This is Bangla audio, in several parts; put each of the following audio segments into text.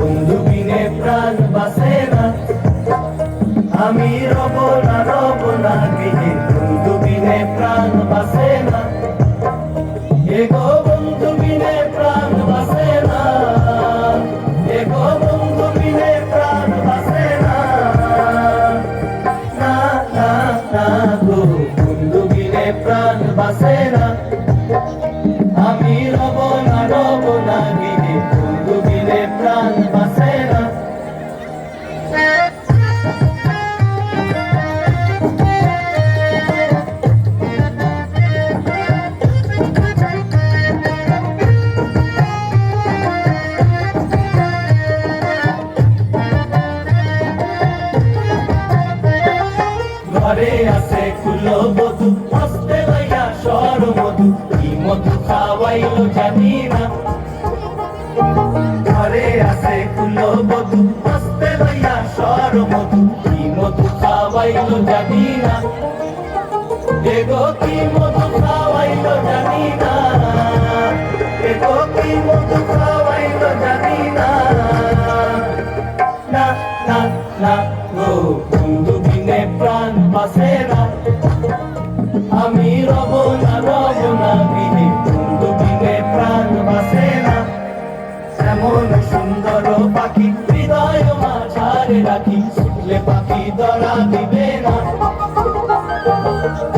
বন্ধু বিনে প্রাণ বাসে না, আমি রব না গৃহে, বন্ধু বিনে প্রাণ বাসে না, এগো বন্ধু বিনে প্রাণ বাসে না, এগো বন্ধু বিনে প্রাণ বাসে না, না না না গো বন্ধু বিনে প্রাণ বাসে না, আমি রব না গৃহে, বন্ধু বিনে প্রাণ বাসে না। ঘরে আছে কুলো বধু, হস্তে লইয়া সর মধু, কি মধু খাওয়াইলো জানি না। ঘরে আছে কুলো বধু, হস্তে লইয়া সর মধু, কি মধু খাওয়াইলো জানি না, এগো কি মধু খাওয়াইলো জানি না, এগো কি মধু খাওয়াইলো জানি না, না না না গো বন্ধু বিনে প্রাণ বাসে না, আমি রব না গৃহে, বন্ধু বিনে প্রাণ বাসে না। এমন সুন্দর পাখি হৃদয় মাঝারে রাখি, শুনলে পাখি ধরা দিবে না,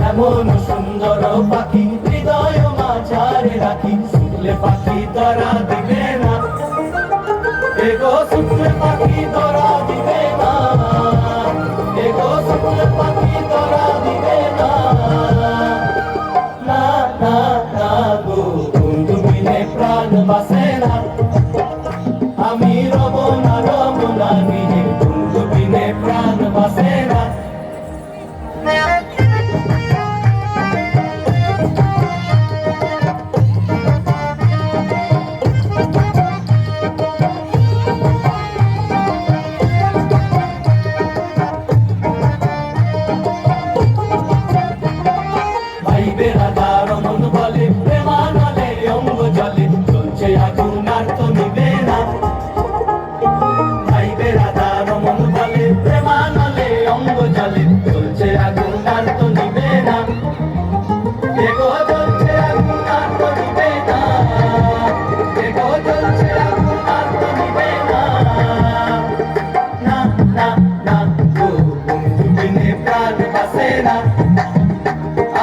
এমন সুন্দর পাখি হৃদয় মাঝারে রাখি, শুনলে পাখি ধরা দিবে না, এগো শুনলে পাখি ধরা দিবে না, এগো শুনলে পাখি ধরা দিবে না, না না না গো বন্ধু বিনে প্রাণ বাসে না, আমি রব না গৃহে, বন্ধু বিনে প্রাণ বাসে না। ভাই বেড়াদার মন বলে, প্রেমানলে অঙ্গ জলে, চলছে আগুন আর তো নিবে না। ভাই বেড়াদার মন বলে, প্রেমানলে অঙ্গ জলে, চলছে আগুন আর তো নিবে না, এগো চলছে আগুন আর তো নিবে না, এগো চলছে আগুন আর তো নিবে না, না না না গো বন্ধু বিনে প্রাণ বাসে না,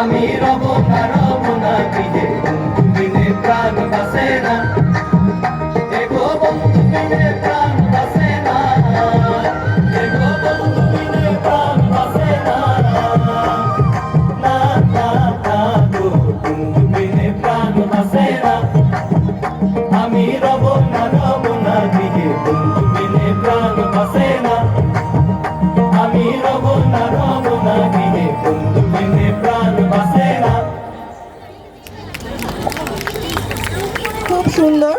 আমি রব না গৃহে, বন্ধু বিনে প্রাণ বাসে না, এগো বন্ধু বিনে প্রাণ বাসে না, এগো বন্ধু বিনে প্রাণ বাসে না, না না না গো বন্ধু বিনে প্রাণ বাসে না, আমি রব না গৃহে, বন্ধু বিনে প্রাণ বাসে না, আমি রব না গৃহে, বন্ধু বিনে প্রাণ বাসে না। খুব সুন্দর।